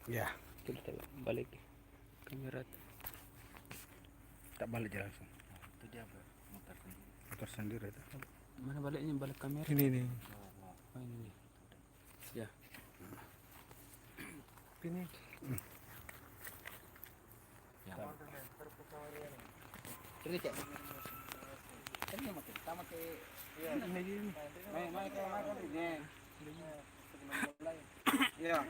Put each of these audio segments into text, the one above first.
Ya, Kita balik kamera. tak balik dia langsung. Itu dia muter sendiri. Motor sendiri itu. Mana baliknya? Balik kamera. Ini nih. Oh ini nih. Ya. Ini. Ya. Ini cek. Kan dia makin sama ke ini. Main kan ini. Iya.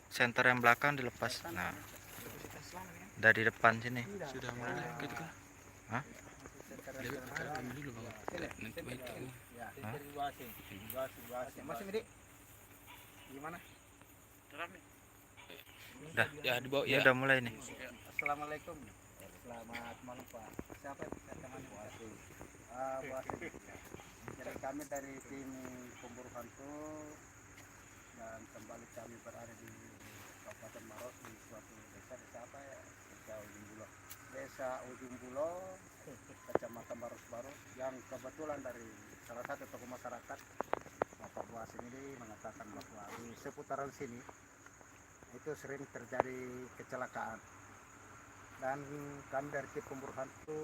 Senter yang belakang dilepas. Nah, dari depan sini. Sudah mulai gitu kan? Hah? Lihat rekam dulu bang. Nanti baik. Hah? Masih Midi. Gimana? Udah. Ya dibawa Ini ya. udah mulai nih. Assalamualaikum. Selamat malam Pak. Siapa saya teman Bu Asin. Bu Asin. Jadi kami dari tim pemburu hantu dan kembali kami berada di Kabupaten Maros di suatu desa apa ya? Desa Ujung Bulo, Kecamatan Maros Baru yang kebetulan dari salah satu tokoh masyarakat Bapak Bu Asin ini mengatakan bahwa di seputaran sini itu sering terjadi kecelakaan dan kami dari tim pemburu hantu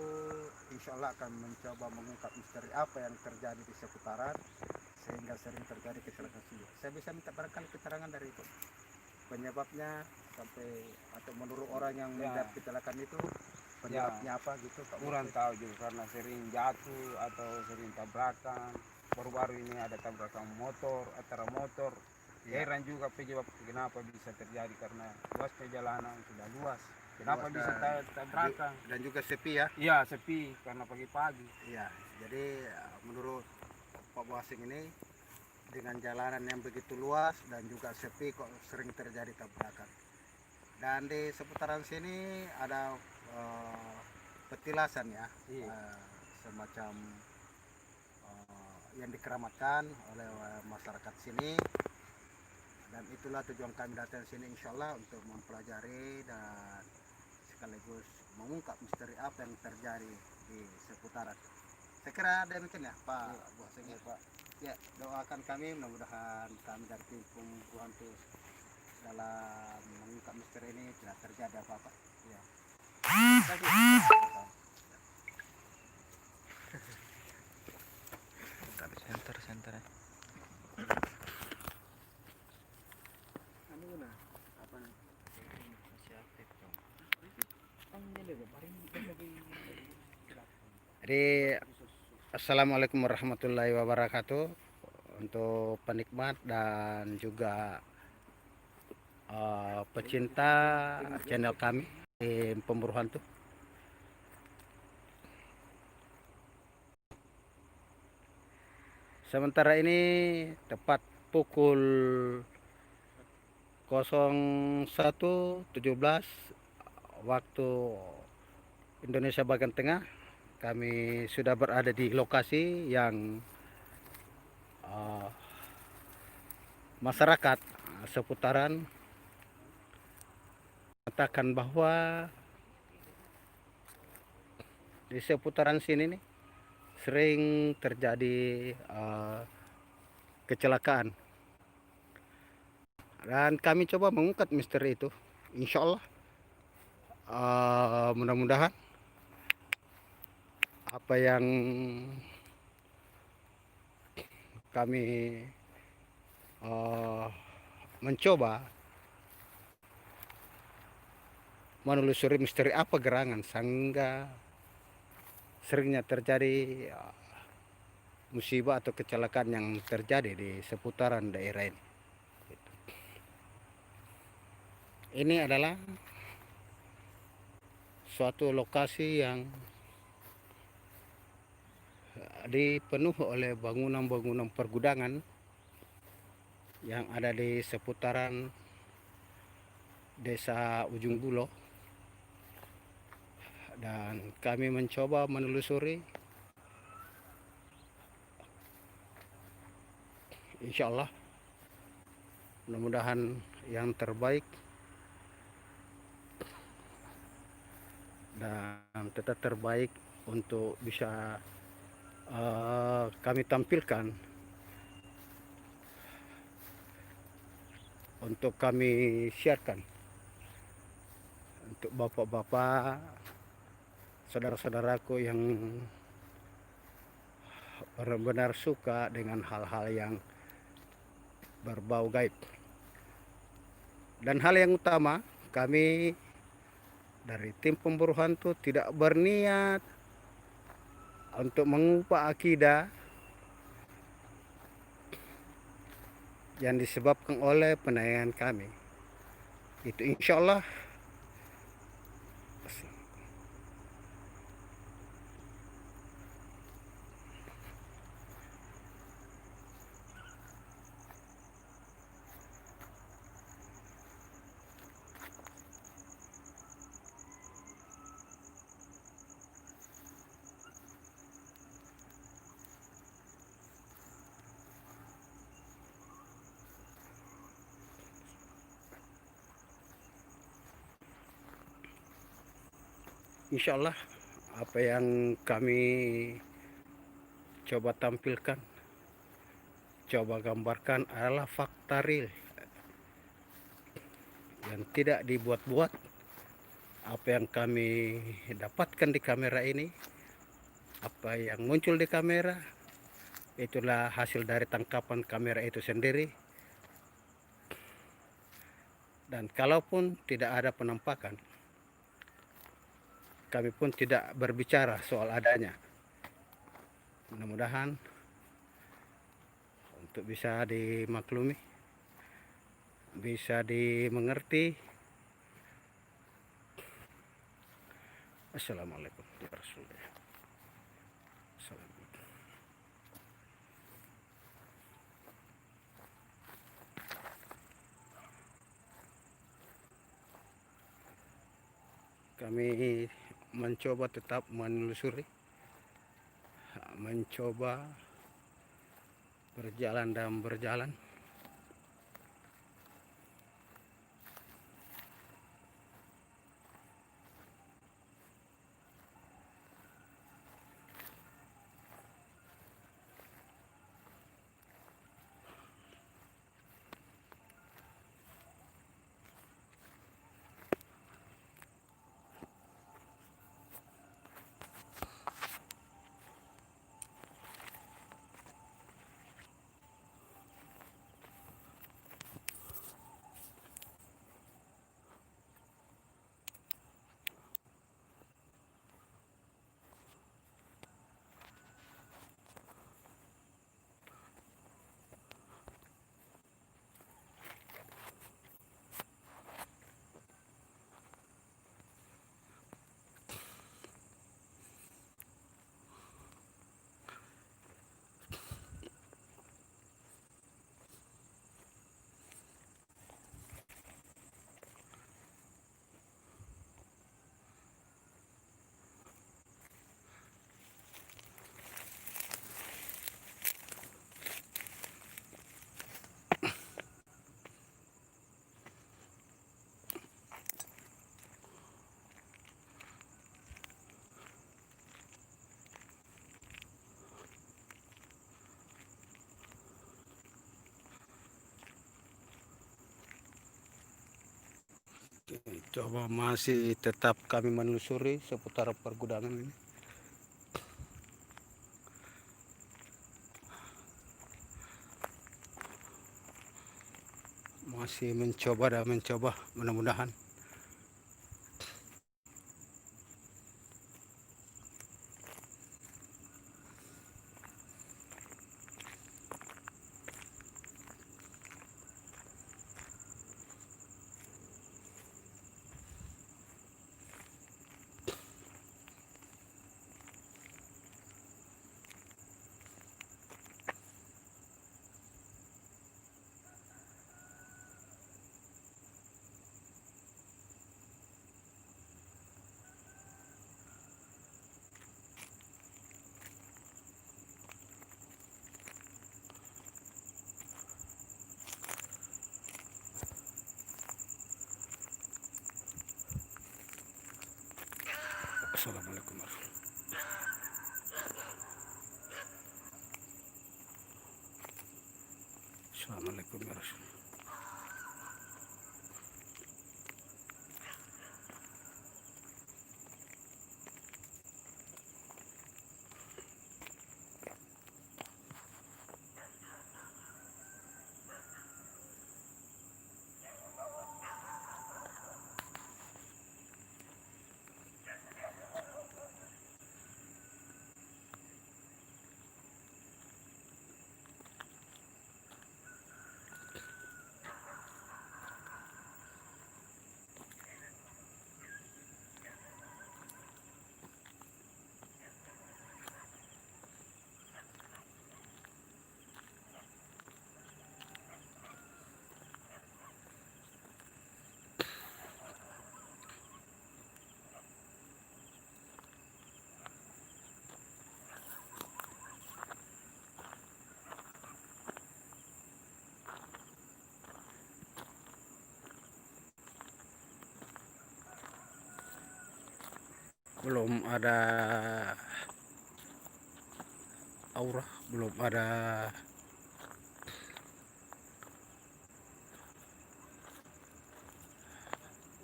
insya Allah akan mencoba mengungkap misteri apa yang terjadi di seputaran sehingga sering terjadi kecelakaan sini. Saya bisa minta barangkali keterangan dari itu penyebabnya sampai atau menurut orang yang melihat kecelakaan itu penyebabnya apa gitu Pak? Kurang tahu juga karena sering jatuh atau sering tabrakan. Baru-baru ini ada tabrakan motor antara motor. Heran juga penyebab kenapa bisa terjadi karena luas perjalanan sudah luas. Kenapa Luas bisa tabrakan? Dan juga sepi ya. Iya sepi karena pagi-pagi. Iya, jadi menurut Pak Wasing ini dengan jalanan yang begitu luas dan juga sepi kok sering terjadi tabrakan. Dan di seputaran sini ada petilasan ya, semacam yang dikeramatkan oleh masyarakat sini. Dan itulah tujuan kami datang sini insya Allah untuk mempelajari dan sekaligus mengungkap misteri apa yang terjadi di seputaran. Saya kira demikian ya Pak Wasing ya Pak. Ya doakan kami mudah-mudahan kami dari tim pemburu hantu dalam mengungkap misteri ini tidak terjadi apa-apa. Ya. Senter. Jadi assalamualaikum warahmatullahi wabarakatuh untuk penikmat dan juga pecinta channel kami di pemburu hantu. Sementara ini tepat pukul 01.17 waktu Indonesia bagian tengah. Kami sudah berada di lokasi yang masyarakat seputaran mengatakan bahwa di seputaran sini nih sering terjadi kecelakaan dan kami coba mengungkap misteri itu. Insya Allah mudah-mudahan apa yang kami mencoba menelusuri misteri apa gerangan sehingga seringnya terjadi musibah atau kecelakaan yang terjadi di seputaran daerah ini. Ini adalah suatu lokasi yang dipenuhi oleh bangunan-bangunan pergudangan yang ada di seputaran desa Ujung Bulo, dan kami mencoba menelusuri. Insya Allah mudah-mudahan yang terbaik dan tetap terbaik untuk bisa kami tampilkan, untuk kami siarkan untuk bapak-bapak, saudara-saudaraku yang benar-benar suka dengan hal-hal yang berbau gaib. Dan hal yang utama, kami dari tim pemburu hantu tidak berniat untuk mengubah akidah yang disebabkan oleh penayangan kami. Itu insya Allah apa yang kami coba tampilkan, coba gambarkan adalah fakta real yang tidak dibuat-buat. Apa yang kami dapatkan di kamera ini, apa yang muncul di kamera, itulah hasil dari tangkapan kamera itu sendiri. Dan kalaupun tidak ada penampakan, kami pun tidak berbicara soal adanya. Mudah-mudahan untuk bisa dimaklumi, bisa dimengerti. Assalamualaikum warahmatullahi wabarakatuh. Kami mencoba tetap menelusuri, mencoba berjalan dan berjalan. Coba masih tetap kami menelusuri seputar pergudangan ini. Masih mencoba dan mencoba, mudah-mudahan Assalamualaikum ya Rasul. Belum ada aura, belum ada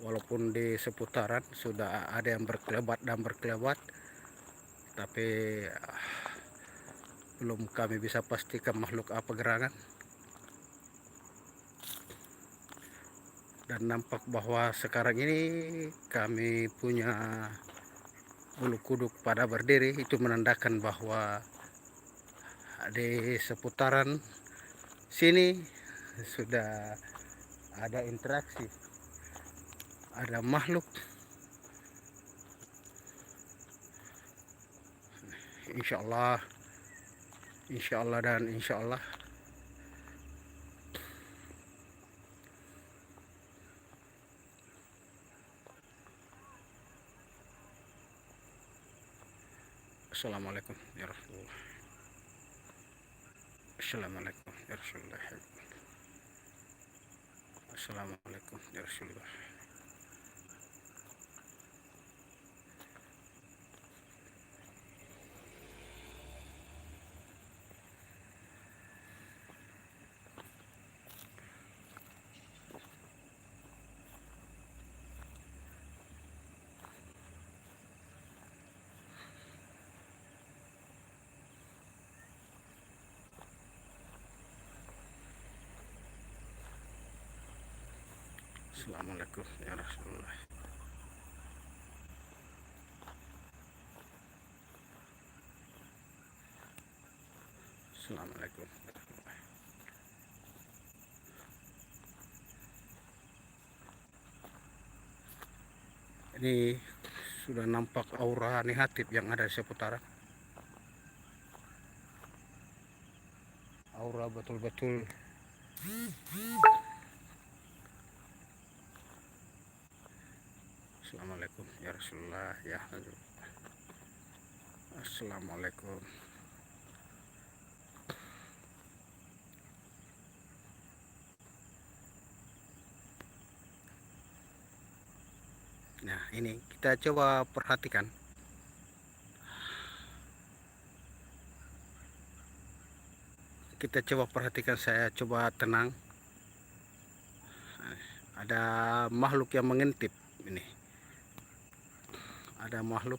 walaupun di seputaran sudah ada yang berkelebat dan berkelebat, tapi belum kami bisa pastikan makhluk apa gerangan. Dan nampak bahwa sekarang ini kami punya bulu kuduk pada berdiri, itu menandakan bahwa di seputaran sini sudah ada interaksi, ada makhluk. Insya Allah dan insya Allah Assalamualaikum ya Rasulullah. Assalamualaikum ya Rasulullah. Assalamualaikum ya Rasulullah. Assalamualaikum ya Rasulullah. Assalamualaikum ya Rasulullah. Ini sudah nampak aura negatif yang ada di seputaran. Aura betul-betul Assalamualaikum ya Rasulullah ya. Assalamualaikum. Nah, ini kita coba perhatikan. Saya coba tenang. Ada makhluk yang mengintip ini. Ada makhluk.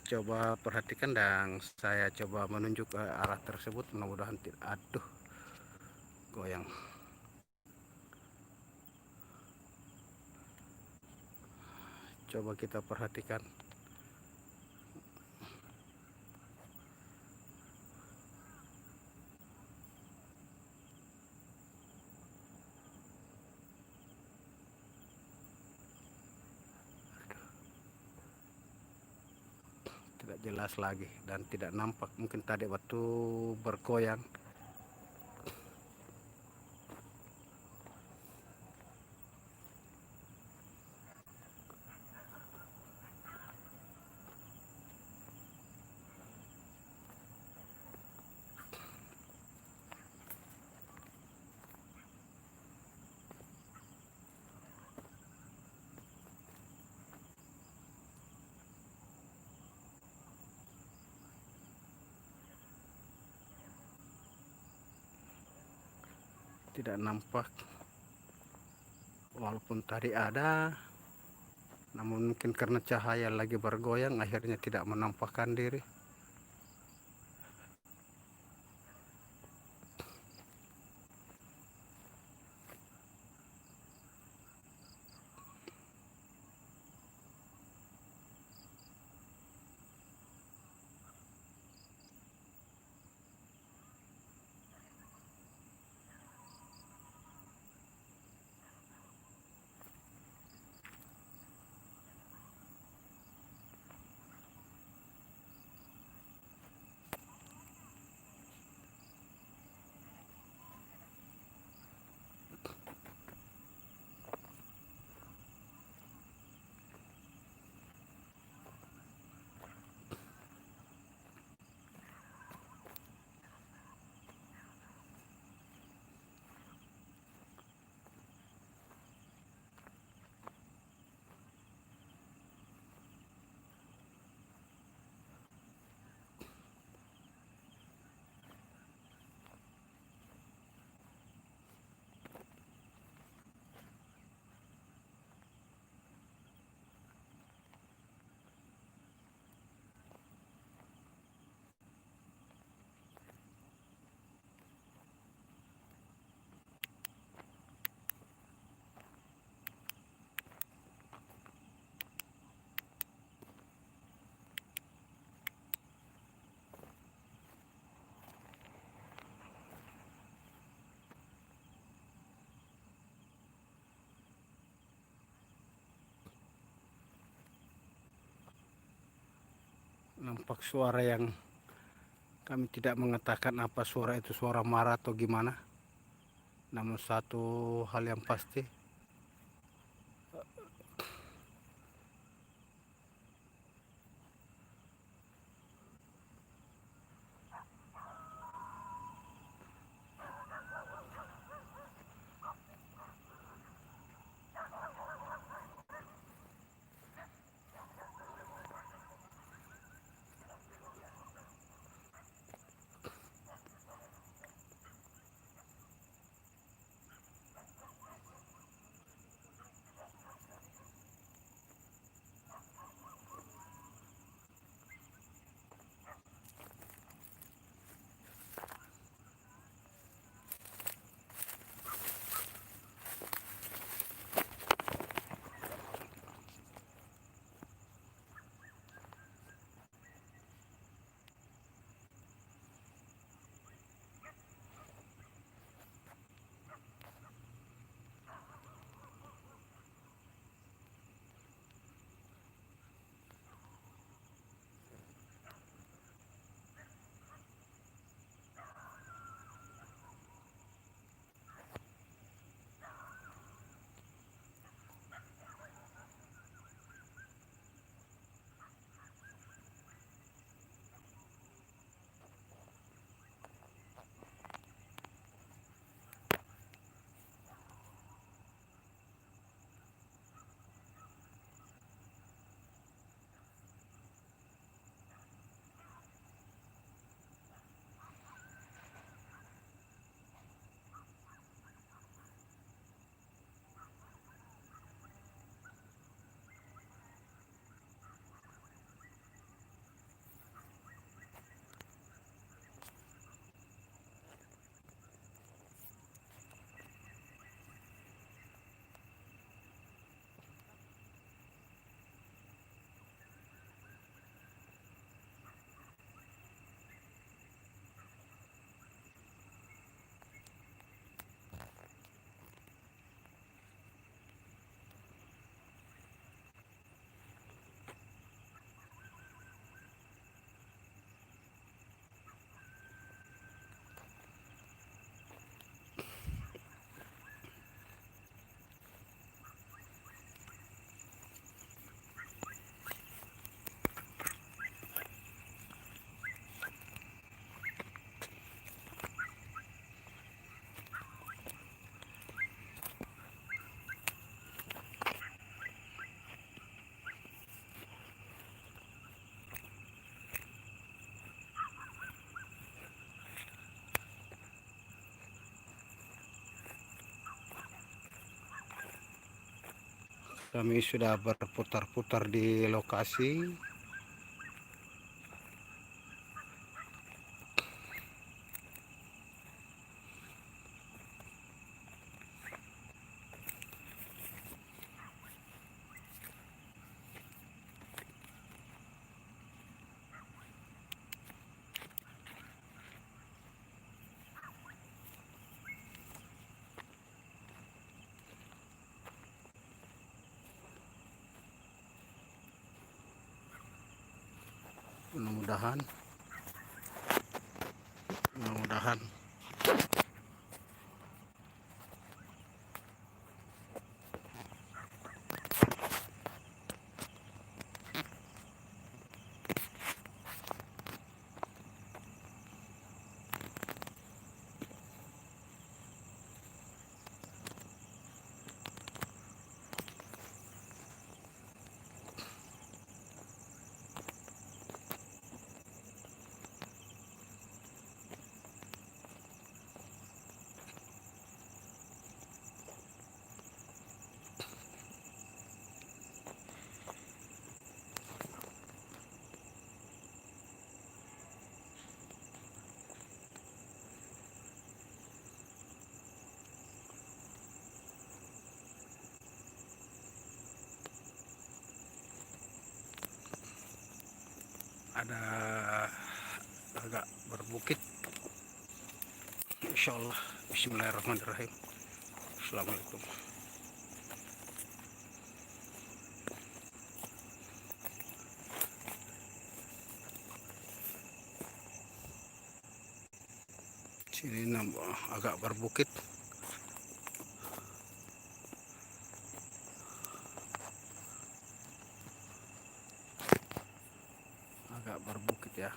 Coba perhatikan dan saya coba menunjuk ke arah tersebut, mudah-mudahan tidak. Aduh, goyang. Coba kita perhatikan. Tidak jelas lagi dan tidak nampak, mungkin tadi waktu bergoyang. tidak nampak, walaupun tadi ada, namun mungkin karena cahaya lagi bergoyang akhirnya tidak menampakkan diri. Nampak suara yang kami tidak mengatakan apa suara itu, suara marah atau gimana. Namun satu hal yang pasti, Kami sudah berputar-putar di lokasi. Mudah-mudahan ada agak berbukit. Insyaallah. Bismillahirrahmanirrahim. Assalamualaikum. Sini agak berbukit. Agak berbukit ya.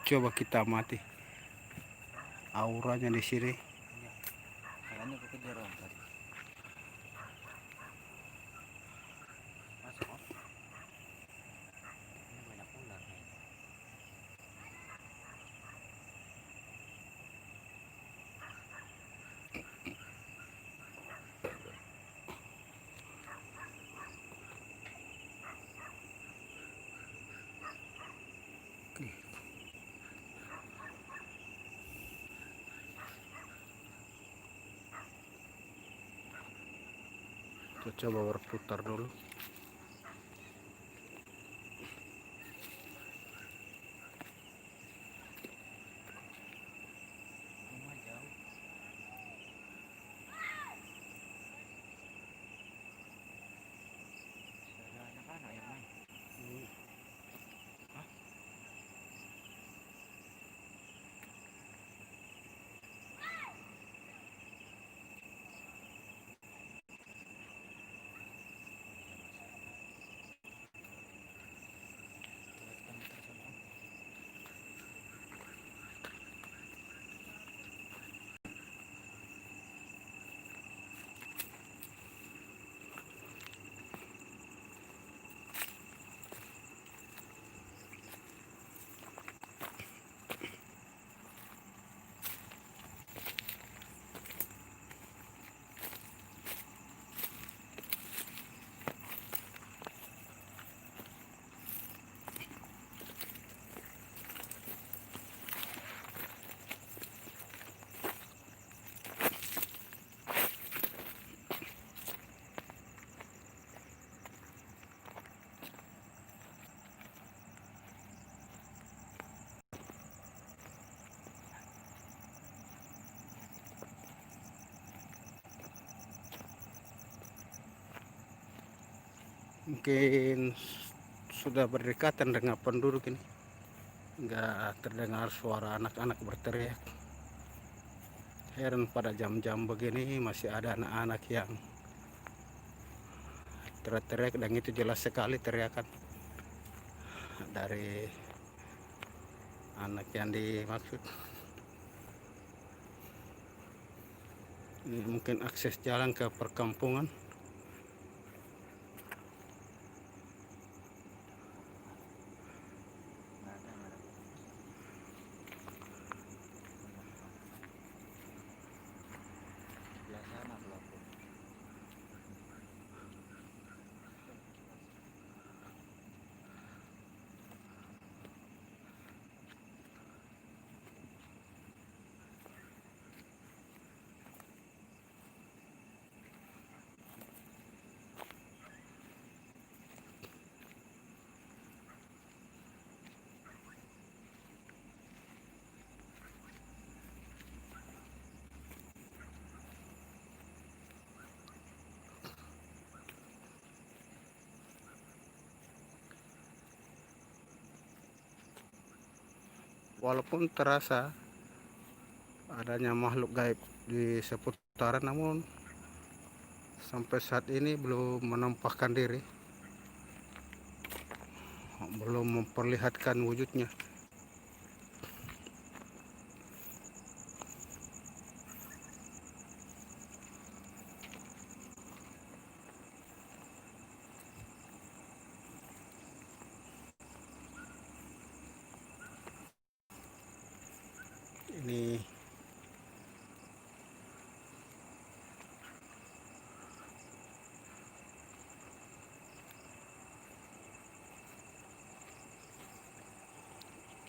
Coba kita amati auranya di sini. Kayaknya aku kejar om tadi. Masuk om. Ini banyak ular nih. Kita coba berputar dulu. Rumah jauh. Ada anak-anak yang main. Hah? Mungkin sudah berdekatan dengan penduduk ini, nggak terdengar suara anak-anak berteriak. Heran pada jam-jam begini masih ada anak-anak yang teriak-teriak, dan itu jelas sekali teriakan dari anak yang dimaksud. Ini mungkin akses jalan ke perkampungan. Walaupun terasa adanya makhluk gaib di seputaran, namun sampai saat ini belum menampakkan diri, belum memperlihatkan wujudnya. Ini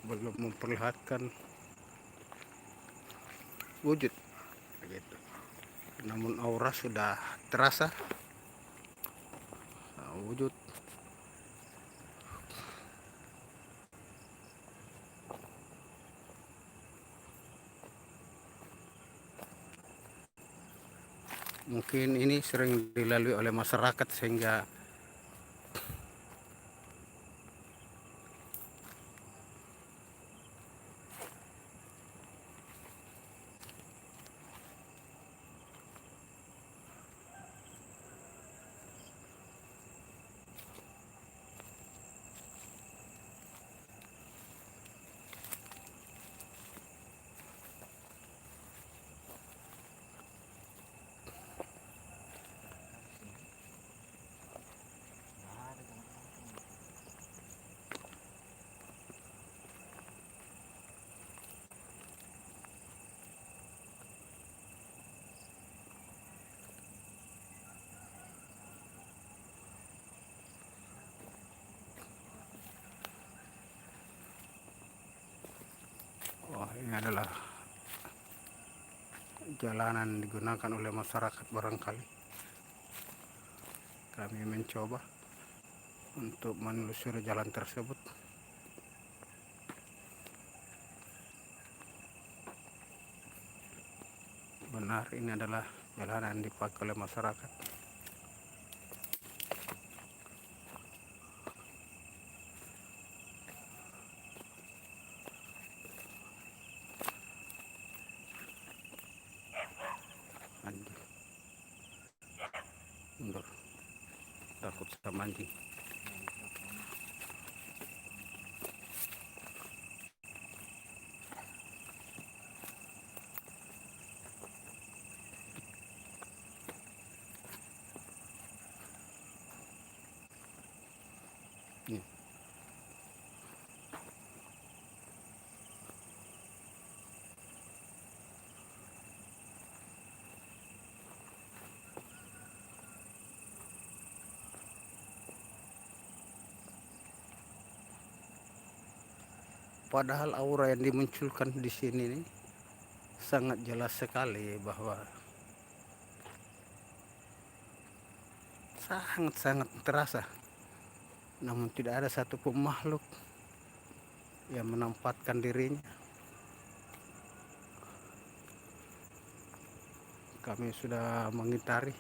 belum memperlihatkan wujud begitu, namun aura sudah terasa wujud. Mungkin ini sering dilalui oleh masyarakat sehingga ini adalah jalanan digunakan oleh masyarakat barangkali. Kami mencoba untuk menelusuri jalan tersebut. Benar, ini adalah jalanan yang dipakai oleh masyarakat. Anjing, mundur, takut sama anjing. Nih. Padahal aura yang dimunculkan di sini nih sangat jelas sekali bahwa sangat-sangat terasa, namun tidak ada satupun makhluk yang menempatkan dirinya. Kami sudah mengitari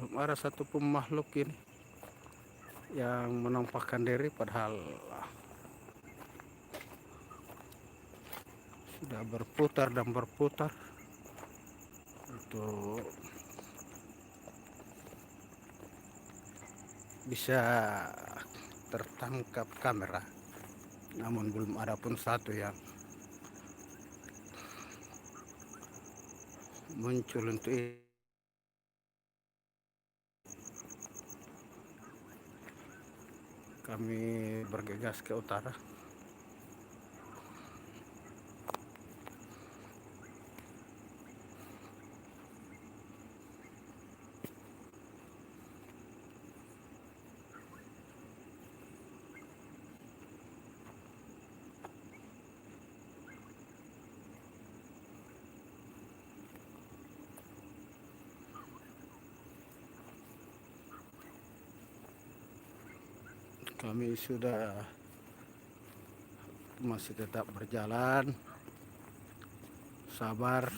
belum ada satupun makhluk ini yang menampakkan diri, padahal sudah berputar dan berputar untuk bisa tertangkap kamera, namun belum ada pun satu yang muncul untuk ini. Kami bergegas ke utara. Kami sudah masih tetap berjalan, sabar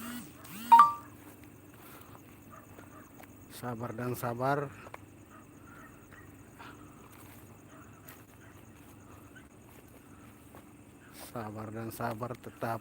dan sabar. Sabar dan sabar tetap.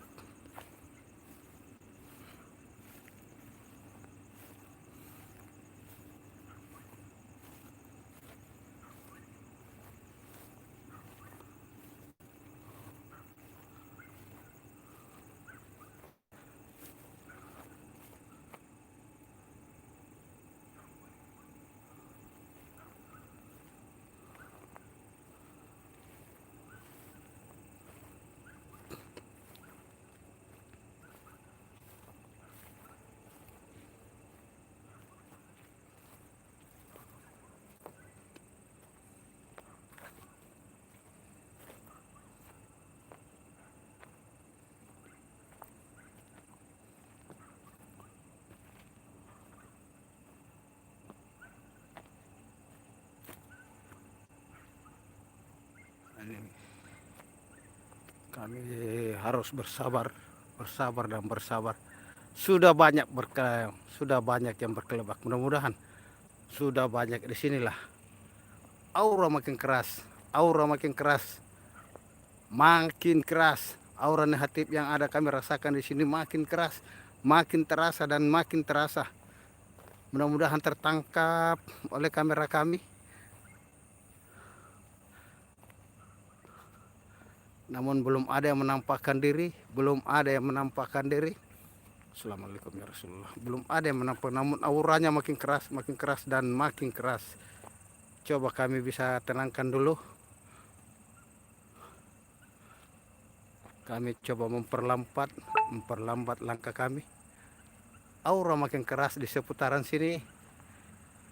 Ini kami harus bersabar dan bersabar. Sudah banyak yang berkelebat. Mudah-mudahan sudah banyak di sinilah. Aura makin keras, makin keras. Aura negatif yang ada kami rasakan di sini makin keras, makin terasa dan makin terasa. Mudah-mudahan tertangkap oleh kamera kami. Namun belum ada yang menampakkan diri, Assalamualaikum ya Rasulullah. Belum ada yang menampakkan, namun auranya makin keras dan makin keras. Coba kami bisa tenangkan dulu. Kami coba memperlambat langkah kami. Aura makin keras di seputaran sini.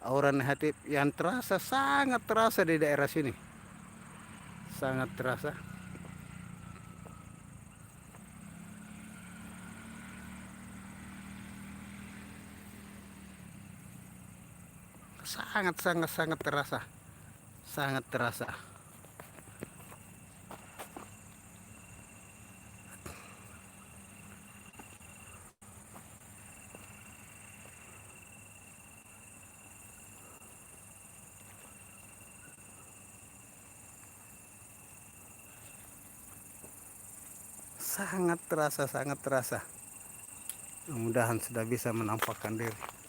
Aura negatif yang terasa, sangat terasa di daerah sini. Sangat terasa. Sangat terasa. Sangat terasa. Sangat terasa. Mudah-mudahan sudah bisa menampakkan diri.